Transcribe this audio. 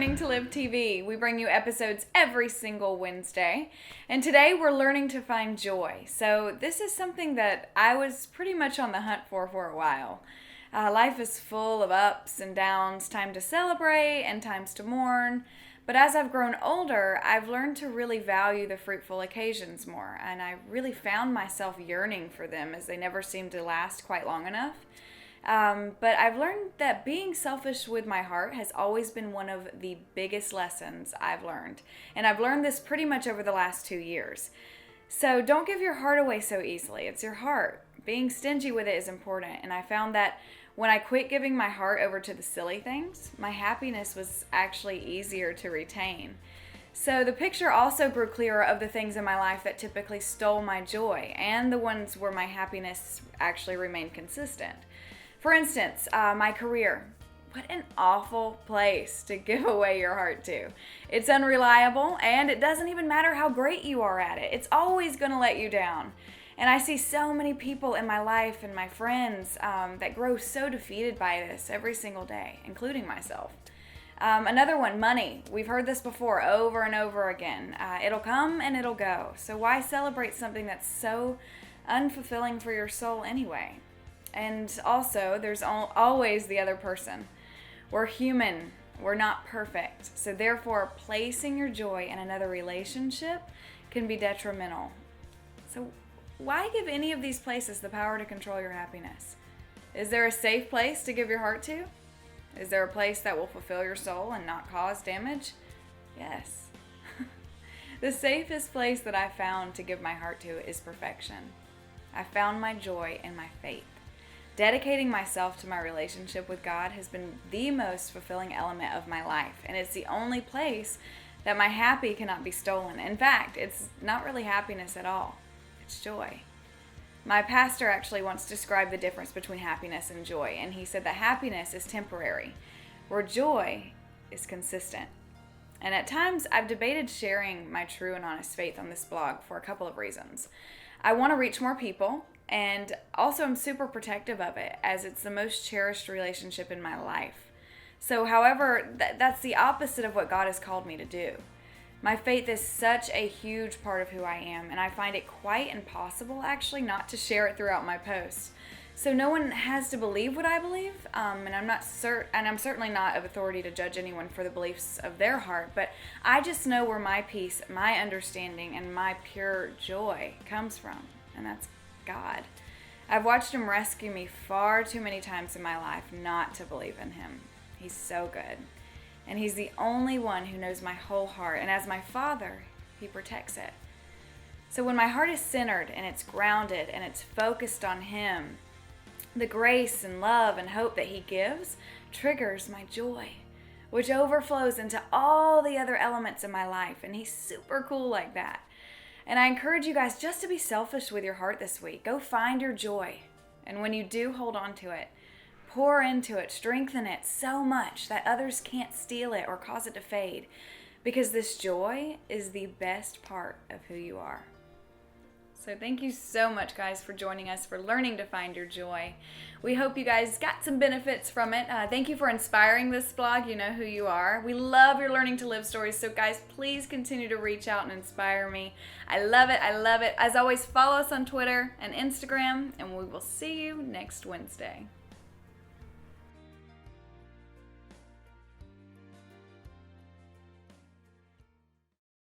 Learning to Live TV. We bring you episodes every single Wednesday. And today we're learning to find joy. So this is something that I was pretty much on the hunt for a while. Life is full of ups and downs, time to celebrate and times to mourn. But as I've grown older, I've learned to really value the fruitful occasions more. And I really found myself yearning for them as they never seem to last quite long enough. But I've learned that being selfish with my heart has always been one of the biggest lessons I've learned. And I've learned this pretty much over the last 2 years. So don't give your heart away so easily. It's your heart. Being stingy with it is important. And I found that when I quit giving my heart over to the silly things, my happiness was actually easier to retain. So the picture also grew clearer of the things in my life that typically stole my joy and the ones where my happiness actually remained consistent. For instance, my career. What an awful place to give away your heart to. It's unreliable, and it doesn't even matter how great you are at it. It's always going to let you down. And I see so many people in my life and my friends that grow so defeated by this every single day, including myself. Another one, money. We've heard this before over and over again. It'll come and it'll go. So why celebrate something that's so unfulfilling for your soul anyway? And also, there's always the other person. We're human. We're not perfect. So therefore, placing your joy in another relationship can be detrimental. So why give any of these places the power to control your happiness? Is there a safe place to give your heart to? Is there a place that will fulfill your soul and not cause damage? Yes. The safest place that I found to give my heart to is perfection. I found my joy in my faith. Dedicating myself to my relationship with God has been the most fulfilling element of my life, and it's the only place that my happy cannot be stolen. In fact, it's not really happiness at all. It's joy. My pastor actually once described the difference between happiness and joy, and he said that happiness is temporary, where joy is consistent. And at times, I've debated sharing my true and honest faith on this blog for a couple of reasons. I want to reach more people, and also I'm super protective of it as it's the most cherished relationship in my life. So however, that's the opposite of what God has called me to do. My faith is such a huge part of who I am, and I find it quite impossible actually not to share it throughout my posts. So no one has to believe what I believe, and I'm certainly not of authority to judge anyone for the beliefs of their heart, but I just know where my peace, my understanding, and my pure joy comes from, and that's God. I've watched him rescue me far too many times in my life not to believe in him. He's so good. And he's the only one who knows my whole heart. And as my Father, he protects it. So when my heart is centered and it's grounded and it's focused on him, the grace and love and hope that he gives triggers my joy, which overflows into all the other elements in my life. And he's super cool like that. And I encourage you guys just to be selfish with your heart this week. Go find your joy. And when you do hold on to it, pour into it, strengthen it so much that others can't steal it or cause it to fade. Because this joy is the best part of who you are. So thank you so much, guys, for joining us for learning to find your joy. We hope you guys got some benefits from it. Thank you for inspiring this blog. You know who you are. We love your Learning to Live stories. So guys, please continue to reach out and inspire me. I love it. I love it. As always, follow us on Twitter and Instagram, and we will see you next Wednesday.